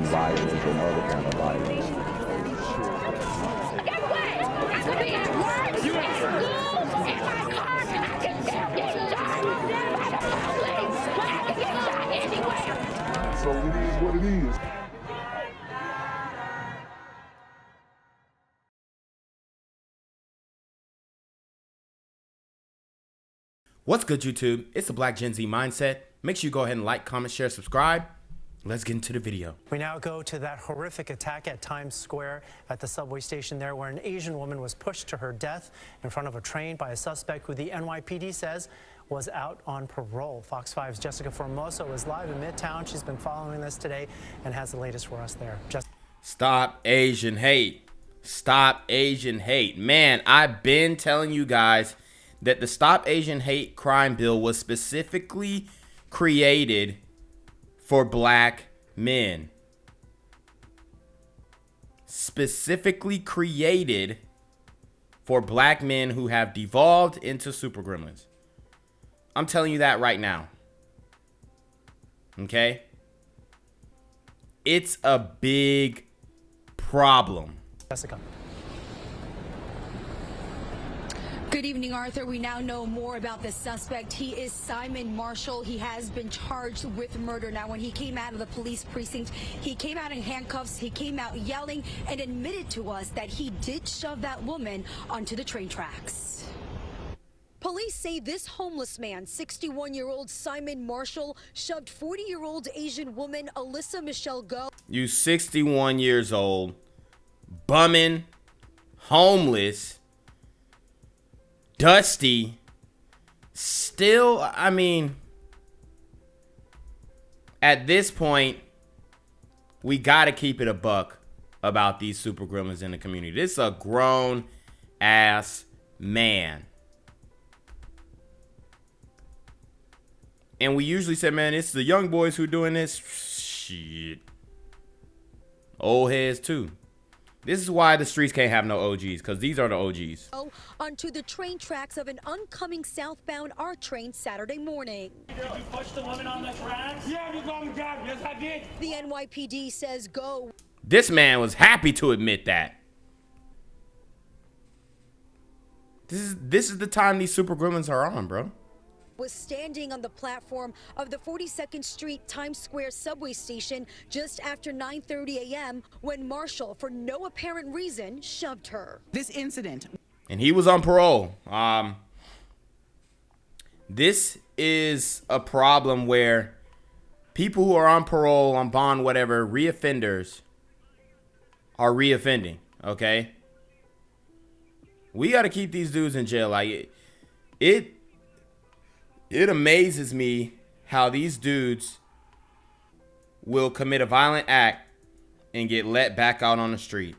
violence and other kind of violence. Get away! I could be at work, in school, in my car, I can still get shot by the police, but I can get shot anywhere. So it is what it is. What's good, YouTube? It's the Black Gen Z Mindset. Make sure you go ahead and like, comment, share, subscribe. Let's get into the video. We now go to that horrific attack at Times Square at the subway station there, where an Asian woman was pushed to her death in front of a train by a suspect who the NYPD says was out on parole. Fox 5's Jessica Formoso is live in Midtown. She's been following this today and has the latest for us there. Stop Asian hate. Stop Asian hate. Man, I've been telling you guys that the Stop Asian Hate crime bill was specifically created for black men. Specifically created for black men who have devolved into super gremlins. I'm telling you that right now. Okay? It's a big problem. Jessica. Good evening, Arthur. We now know more about the suspect. He is Simon Marshall. He has been charged with murder. Now, when he came out of the police precinct, he came out in handcuffs. He came out yelling and admitted to us that he did shove that woman onto the train tracks. Police say this homeless man, 61-year-old Simon Marshall, shoved 40-year-old Asian woman Alyssa Michelle Go. You 61 years old, bumming, homeless, dusty, still, I mean, at this point, we got to keep it a buck about these super gremlins in the community. This is a grown-ass man. And we usually say, man, it's the young boys who are doing this. Shit. Old heads, too. This is why the streets can't have no OGs, because these are the OGs. Onto the train tracks of an oncoming southbound R train Saturday morning. Did you push the woman on the tracks? Yeah, you got me down. Yes, I did. The NYPD says Go. This man was happy to admit that. This is the time these super gremlins are on, bro. Was standing on the platform of the 42nd Street Times Square subway station just after 9:30 a.m. when Marshall, for no apparent reason, shoved her. This incident. And he was on parole. This is a problem where people who are on parole, on bond, whatever, reoffenders are reoffending, okay? We got to keep these dudes in jail. Like, it amazes me how these dudes will commit a violent act and get let back out on the street.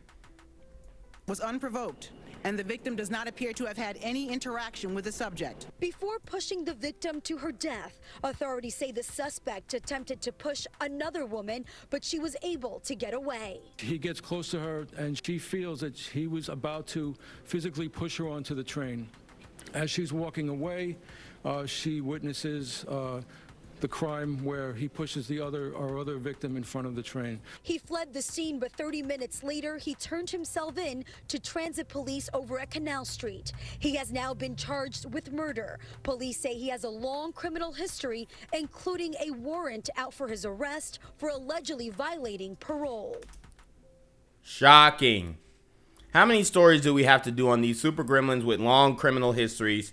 Was unprovoked, and the victim does not appear to have had any interaction with the subject. Before pushing the victim to her death, authorities say the suspect attempted to push another woman, but she was able to get away. He gets close to her, and she feels that he was about to physically push her onto the train. As she's walking away, she witnesses the crime where he pushes our other victim in front of the train. He fled the scene, but 30 minutes later, he turned himself in to transit police over at Canal Street. He has now been charged with murder. Police say he has a long criminal history, including a warrant out for his arrest for allegedly violating parole. Shocking. How many stories do we have to do on these super gremlins with long criminal histories,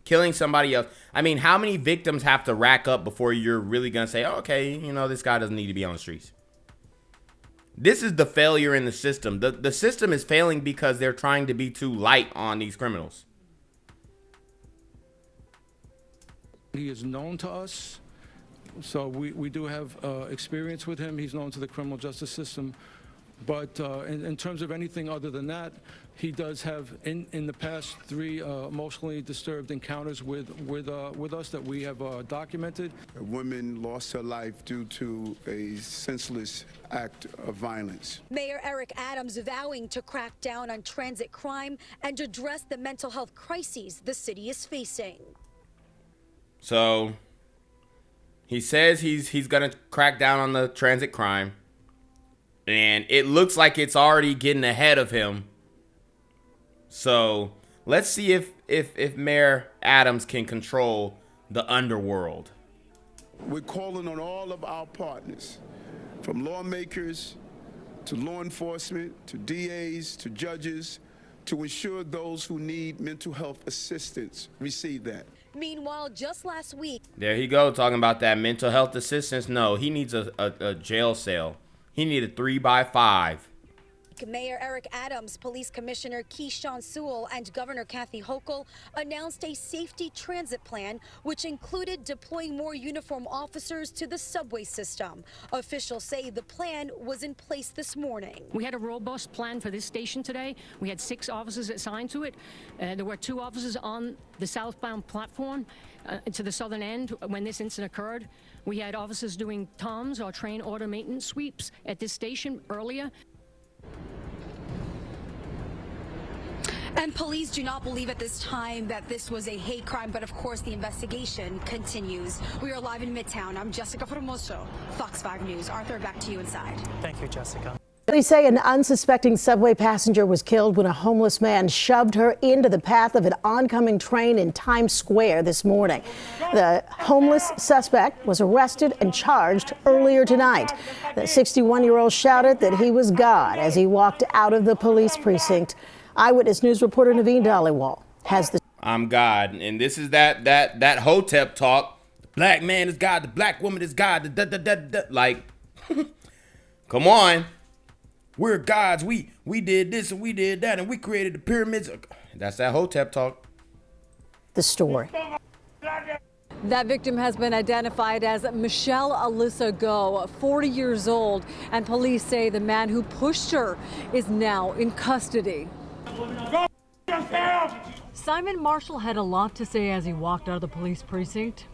killing somebody else? I mean, how many victims have to rack up before you're really going to say, okay, you know, this guy doesn't need to be on the streets? This is the failure in the system. The system is failing because they're trying to be too light on these criminals. He is known to us, so we do have experience with him. He's known to the criminal justice system. But in terms of anything other than that, he does have in the past 3 emotionally disturbed encounters with us that we have documented. A woman lost her life due to a senseless act of violence. Mayor Eric Adams vowing to crack down on transit crime and address the mental health crises the city is facing. So he says he's going to crack down on the transit crime. And it looks like it's already getting ahead of him. So let's see if Mayor Adams can control the underworld. We're calling on all of our partners, from lawmakers to law enforcement, to DAs, to judges, to ensure those who need mental health assistance receive that. Meanwhile, just last week, There he go, talking about that mental health assistance. No, he needs a jail cell. He need a 3x5. Mayor Eric Adams, Police Commissioner Keyshawn Sewell, and Governor Kathy Hochul announced a safety transit plan, which included deploying more uniformed officers to the subway system. Officials say the plan was in place this morning. We had a robust plan for this station today. We had 6 officers assigned to it. There were 2 officers on the southbound platform to the southern end when this incident occurred. We had officers doing TOMS, or train order maintenance sweeps, at this station earlier. And police do not believe at this time that this was a hate crime, but of course the investigation continues. We are live in Midtown. I'm Jessica Formoso, Fox 5 News. Arthur, back to you inside. Thank you, Jessica. Police say an unsuspecting subway passenger was killed when a homeless man shoved her into the path of an oncoming train in Times Square this morning. The homeless suspect was arrested and charged earlier tonight. The 61-year-old shouted that he was God as he walked out of the police precinct. Eyewitness News reporter Naveen Dhaliwal has the. I'm God, and this is that Hotep talk. The black man is God, the black woman is God. Like, come on, we're gods. We did this and we did that, and we created the pyramids. That's that Hotep talk. The story. That victim has been identified as Michelle Alyssa Go, 40 years old, and police say the man who pushed her is now in custody. Simon Marshall had a lot to say as he walked out of the police precinct.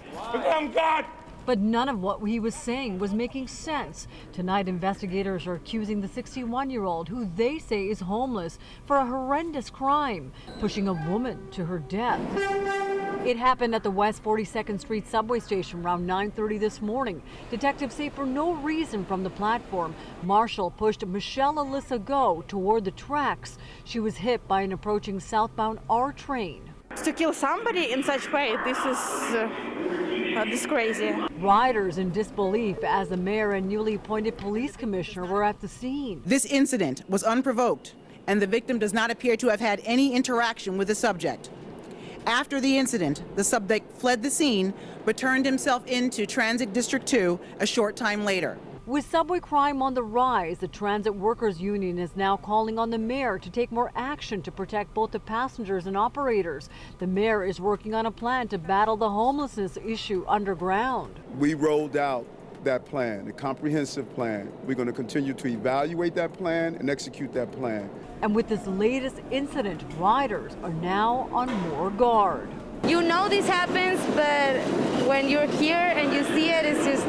But none of what he was saying was making sense. Tonight, investigators are accusing the 61-year-old, who they say is homeless, for a horrendous crime, pushing a woman to her death. It happened at the West 42nd Street subway station around 9:30 this morning. Detectives say for no reason from the platform, Marshall pushed Michelle Alyssa Go toward the tracks. She was hit by an approaching southbound R train. To kill somebody in such way, this is crazy. Riders in disbelief as the mayor and newly appointed police commissioner were at the scene. This incident was unprovoked, and the victim does not appear to have had any interaction with the subject. After the incident, the subject fled the scene, but turned himself into Transit District 2 a short time later. With subway crime on the rise, the Transit Workers Union is now calling on the mayor to take more action to protect both the passengers and operators. The mayor is working on a plan to battle the homelessness issue underground. We rolled out that plan, a comprehensive plan. We're going to continue to evaluate that plan and execute that plan. And with this latest incident, riders are now on more guard. You know this happens, but when you're here and you see it, it's just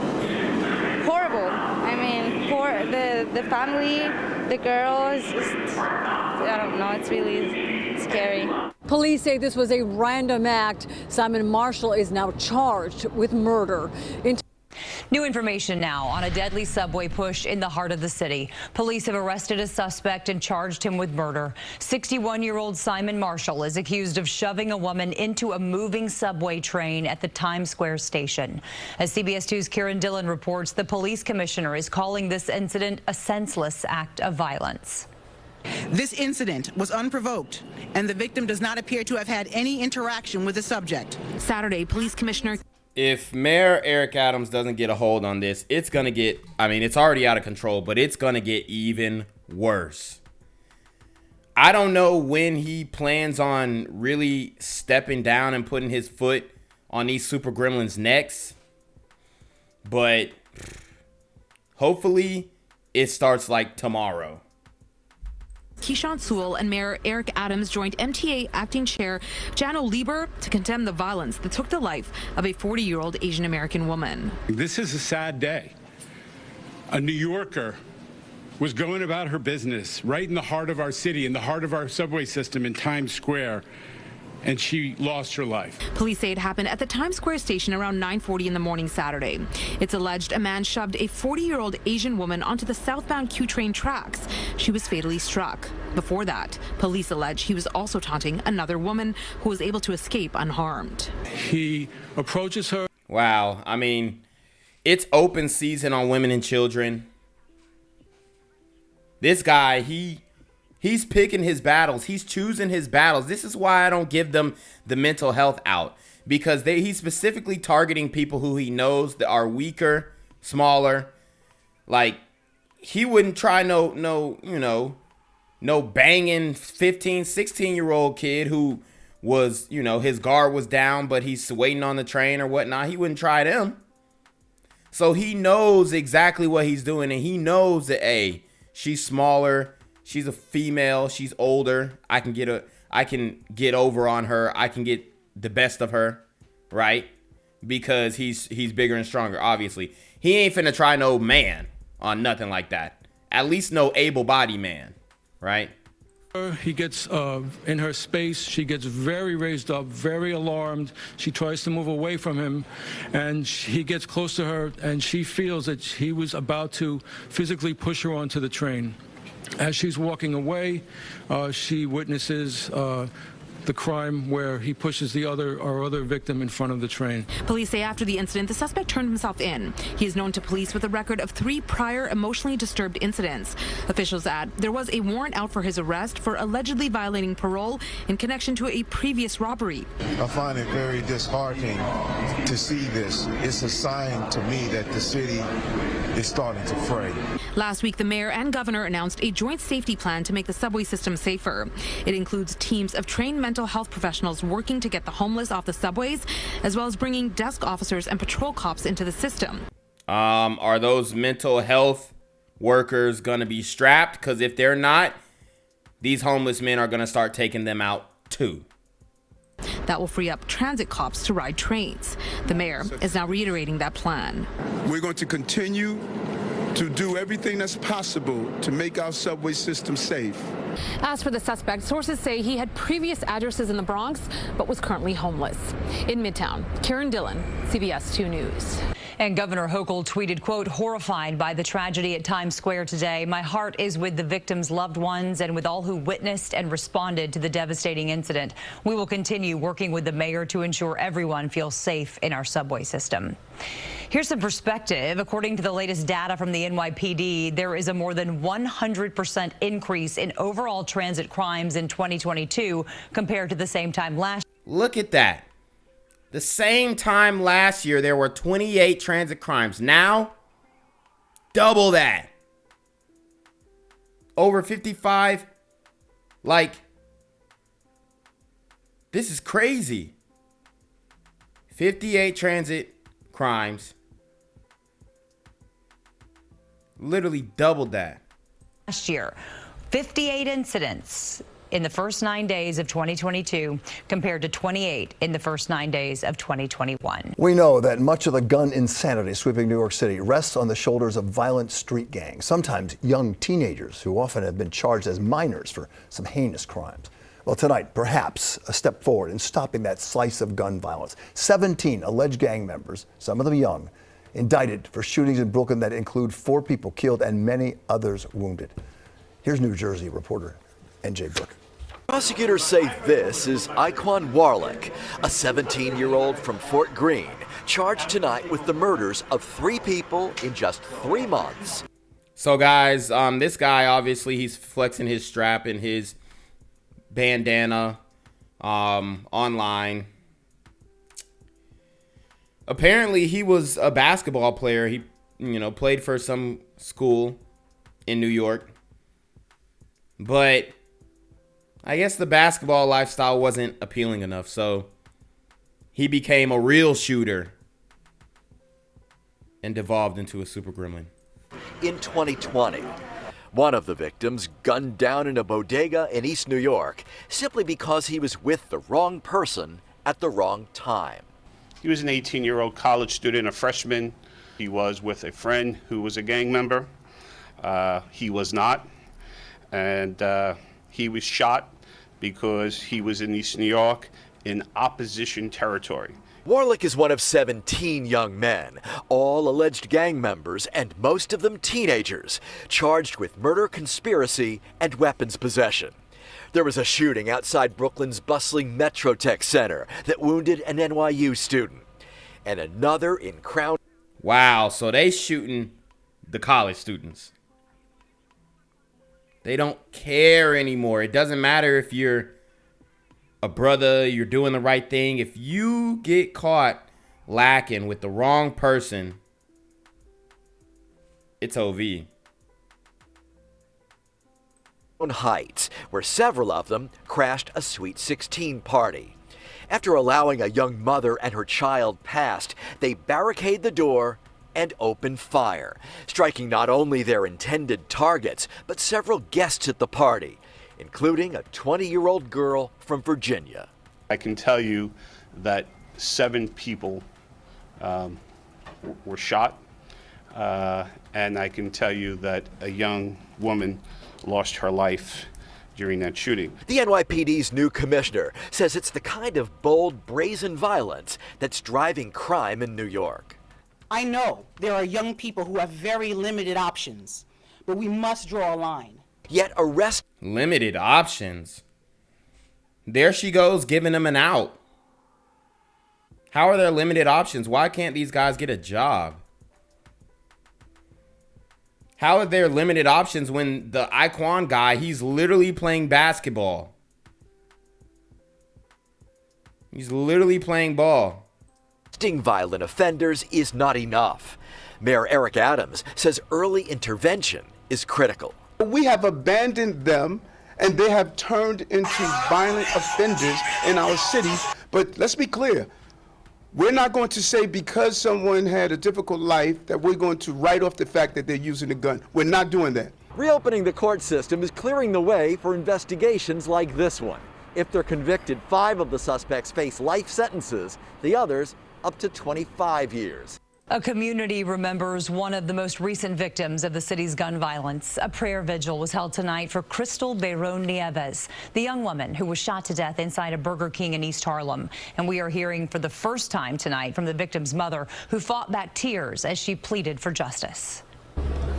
horrible. I mean, for the family, the girl, is just, I don't know, it's really scary. Police say this was a random act. Simon Marshall is now charged with murder. New information now on a deadly subway push in the heart of the city. Police have arrested a suspect and charged him with murder. 61-year-old Simon Marshall is accused of shoving a woman into a moving subway train at the Times Square station. As CBS 2's Kieran Dillon reports, the police commissioner is calling this incident a senseless act of violence. This incident was unprovoked, and the victim does not appear to have had any interaction with the subject. Saturday, Police Commissioner. If Mayor Eric Adams doesn't get a hold on this, it's going to get, I mean, it's already out of control, but it's going to get even worse. I don't know when he plans on really stepping down and putting his foot on these super gremlins' necks, but hopefully it starts like tomorrow. Keyshawn Sewell and Mayor Eric Adams joined MTA Acting Chair Jano Lieber to condemn the violence that took the life of a 40-year-old Asian American woman. This is a sad day. A New Yorker was going about her business right in the heart of our city, in the heart of our subway system in Times Square, and she lost her life. Police say it happened at the Times Square station around 9:40 in the morning Saturday. It's alleged a man shoved a 40-year-old Asian woman onto the southbound Q train tracks. She was fatally struck. Before that, police allege he was also taunting another woman who was able to escape unharmed. He approaches her. Wow. I mean, it's open season on women and children. This guy, he's picking his battles. He's choosing his battles. This is why I don't give them the mental health out, because he's specifically targeting people who he knows that are weaker, smaller. Like, he wouldn't try no banging 15, 16-year-old kid who was, his guard was down, but he's waiting on the train or whatnot. He wouldn't try them. So he knows exactly what he's doing, and he knows that, hey, she's smaller, she's a female, she's older. I can get over on her. I can get the best of her, right? Because he's bigger and stronger, obviously. He ain't finna try no man on nothing like that. At least no able-bodied man, right? He gets in her space. She gets very raised up, very alarmed. She tries to move away from him, and he gets close to her, and she feels that he was about to physically push her onto the train. As she's walking away, she witnesses the crime where he pushes our other victim in front of the train. Police say after the incident, the suspect turned himself in. He is known to police with a record of 3 prior emotionally disturbed incidents. Officials add there was a warrant out for his arrest for allegedly violating parole in connection to a previous robbery. I find it very disheartening to see this. It's a sign to me that the city is starting to fray. Last week, the mayor and governor announced a joint safety plan to make the subway system safer. It includes teams of trained mental health professionals working to get the homeless off the subways, as well as bringing desk officers and patrol cops into the system. Are those mental health workers going to be strapped? Because if they're not, these homeless men are going to start taking them out too. That will free up transit cops to ride trains. The mayor is now reiterating that plan. We're going to continue to do everything that's possible to make our subway system safe. As for the suspect, sources say he had previous addresses in the Bronx, but was currently homeless. In Midtown, Karen Dillon, CBS 2 News. And Governor Hochul tweeted, quote, horrified by the tragedy at Times Square today. My heart is with the victims' loved ones and with all who witnessed and responded to the devastating incident. We will continue working with the mayor to ensure everyone feels safe in our subway system. Here's some perspective. According to the latest data from the NYPD, there is a more than 100% increase in overall transit crimes in 2022 compared to the same time last year. Look at that. The same time last year, there were 28 transit crimes. Now, double that. Over 55. Like, this is crazy. 58 transit crimes. Literally doubled that. Last year, 58 incidents in the first 9 days of 2022 compared to 28 in the first 9 days of 2021. We know that much of the gun insanity sweeping New York City rests on the shoulders of violent street gangs, sometimes young teenagers who often have been charged as minors for some heinous crimes. Well, tonight, perhaps a step forward in stopping that slice of gun violence. 17 alleged gang members, some of them young, indicted for shootings in Brooklyn that include 4 people killed and many others wounded. Here's New Jersey reporter NJ Burke. Prosecutors say this is Iquan Warlick, a 17-year-old from Fort Greene, charged tonight with the murders of 3 people in just 3 months. So guys, this guy, obviously he's flexing his strap and his bandana online. Apparently he was a basketball player. He, played for some school in New York. But I guess the basketball lifestyle wasn't appealing enough, so he became a real shooter and devolved into a super gremlin. In 2020, one of the victims gunned down in a bodega in East New York simply because he was with the wrong person at the wrong time. He was an 18-year-old college student, a freshman. He was with a friend who was a gang member. He was not, and he was shot because he was in East New York in opposition territory. Warlick is one of 17 young men, all alleged gang members and most of them teenagers, charged with murder, conspiracy, and weapons possession. There was a shooting outside Brooklyn's bustling Metrotech Center that wounded an NYU student, and another in Crown. Wow, so they shooting the college students. They don't care anymore. It doesn't matter if you're a brother, you're doing the right thing. If you get caught lacking with the wrong person, it's OV. Heights, where several of them crashed a Sweet 16 party. After allowing a young mother and her child past, they barricade the door and open fire, striking not only their intended targets, but several guests at the party, including a 20-year-old girl from Virginia. I can tell you that 7 people were shot, and I can tell you that a young woman lost her life during that shooting. The NYPD's new commissioner says it's the kind of bold, brazen violence that's driving crime in New York. I know there are young people who have very limited options, but we must draw a line. Yet arrest limited options. There she goes, giving them an out. How are there limited options? Why can't these guys get a job? How are there limited options when the Iquan guy, he's literally playing basketball? He's literally playing ball. Arresting violent offenders is not enough. Mayor Eric Adams says early intervention is critical. We have abandoned them, and they have turned into violent offenders in our city. But let's be clear. We're not going to say because someone had a difficult life that we're going to write off the fact that they're using a gun. We're not doing that. Reopening the court system is clearing the way for investigations like this one. If they're convicted, 5 of the suspects face life sentences, the others up to 25 years. A community remembers one of the most recent victims of the city's gun violence. A prayer vigil was held tonight for Kristal Nieves, the young woman who was shot to death inside a Burger King in East Harlem. And we are hearing for the first time tonight from the victim's mother, who fought back tears as she pleaded for justice.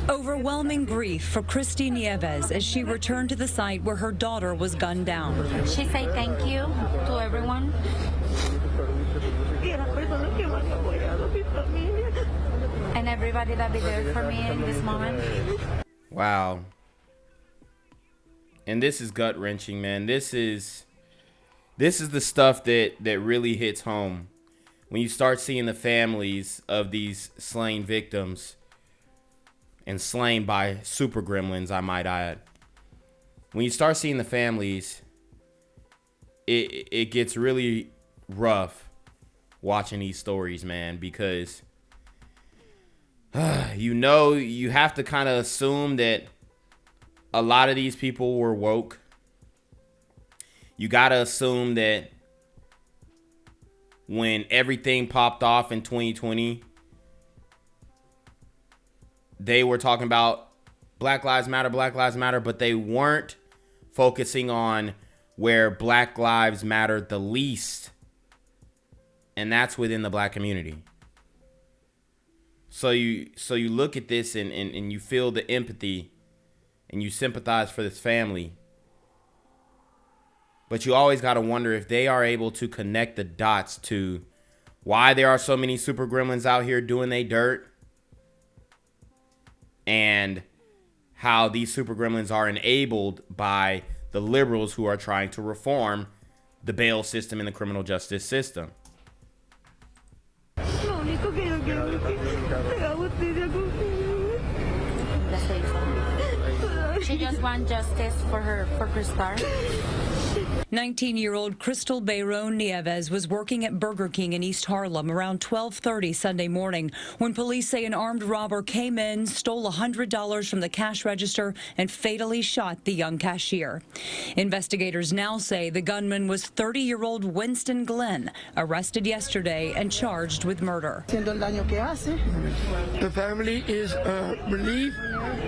Overwhelming grief for Kristal Nieves as she returned to the site where her daughter was gunned down. She said thank you to everyone. And everybody that be there for me in this moment. Wow. And this is gut-wrenching, man. This is the stuff that really hits home. When you start seeing the families of these slain victims, and slain by super gremlins, I might add. When you start seeing the families, it gets really rough watching these stories, man, because you have to kind of assume that a lot of these people were woke. You got to assume that when everything popped off in 2020, they were talking about Black Lives Matter, but they weren't focusing on where Black lives mattered the least, and that's within the Black community. So you look at this and you feel the empathy and you sympathize for this family. But you always got to wonder if they are able to connect the dots to why there are so many super gremlins out here doing they dirt, and how these super gremlins are enabled by the liberals who are trying to reform the bail system and the criminal justice system. She just wants justice for Kristal. 19-year-old Kristal Nieves was working at Burger King in East Harlem around 12:30 Sunday morning when police say an armed robber came in, stole $100 from the cash register, and fatally shot the young cashier. Investigators now say the gunman was 30-year-old Winston Glynn, arrested yesterday and charged with murder. The family is relieved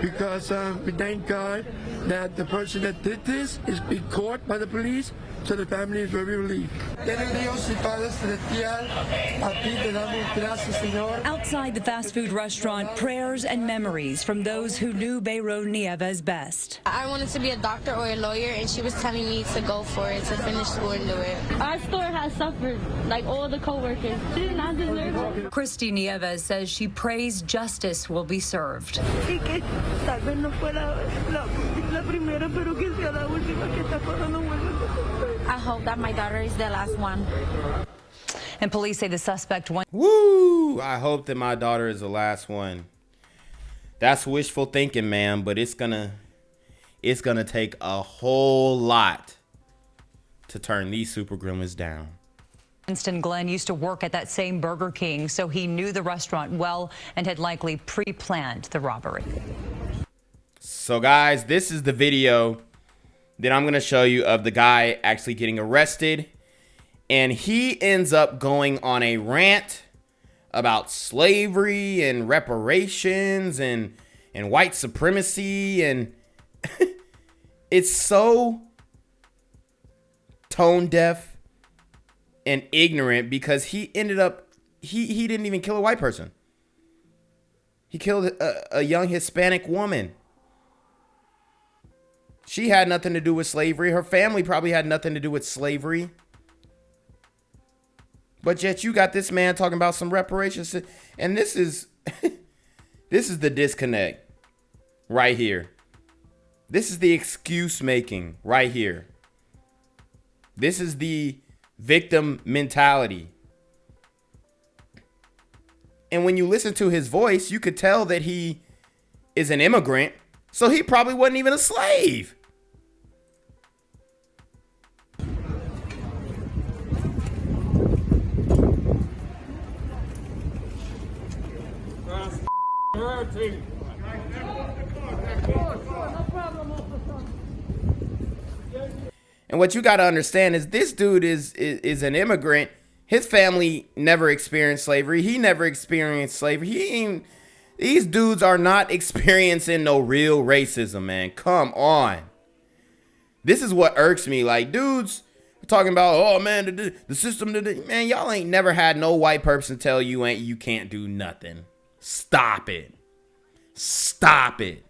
because we thank God that the person that did this is being caught by the police, so the family is very relieved. Outside the fast food restaurant, prayers and memories from those who knew Kristal Nieves best. I wanted to be a doctor or a lawyer, and she was telling me to go for it, to finish school and do it. Our store has suffered, like all the co-workers. She did not deserve it. Kristal Nieves says she prays justice will be served. I hope that my daughter is the last one. And police say the suspect went. Woo! I hope that my daughter is the last one. That's wishful thinking, man, but it's gonna take a whole lot to turn these super gremlins down. Winston Glynn used to work at that same Burger King, so he knew the restaurant well and had likely pre-planned the robbery. So guys, this is the video that I'm gonna show you of the guy actually getting arrested, and he ends up going on a rant about slavery and reparations and white supremacy, and it's so tone deaf and ignorant because he ended up he didn't even kill a white person. He killed a young Hispanic woman. She had nothing to do with slavery. Her family probably had nothing to do with slavery. But yet you got this man talking about some reparations, and this is this is the disconnect right here. This is the excuse making right here. This is the victim mentality. And when you listen to his voice, you could tell that he is an immigrant, so he probably wasn't even a slave. And what you got to understand is this dude is an immigrant. His family never experienced slavery. He never experienced slavery. These dudes are not experiencing no real racism, man. Come on. This is what irks me. Like, dudes talking about, oh man, the system, man, y'all ain't never had no white person tell you you can't do nothing. Stop it. Stop it.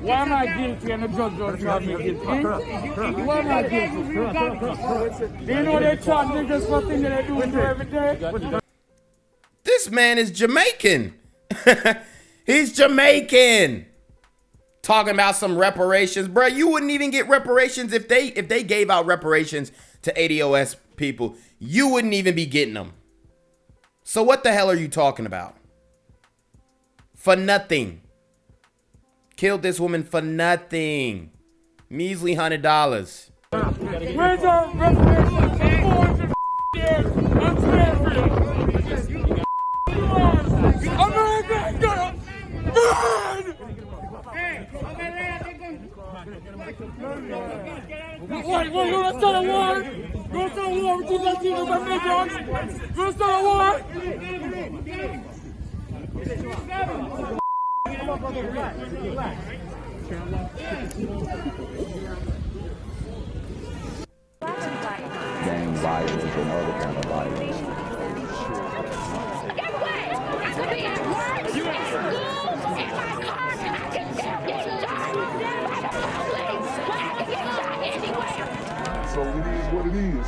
Why am I guilty and the judge don't charge me guilty? Why am I guilty? Do you know they charge me just for things that they do every day? This man is Jamaican. He's Jamaican. Talking about some reparations. Bro, you wouldn't even get reparations if they gave out reparations to ADOS people. You wouldn't even be getting them. So what the hell are you talking about? For nothing. Killed this woman for nothing. Measly $100. Where's our reparations for 400 years of slavery? America gonna burn! What, you gonna start a war? You gonna start a war with these Latinos and Negroes? You gonna start a war? Gang violence and other kind of violence. So it is what it is.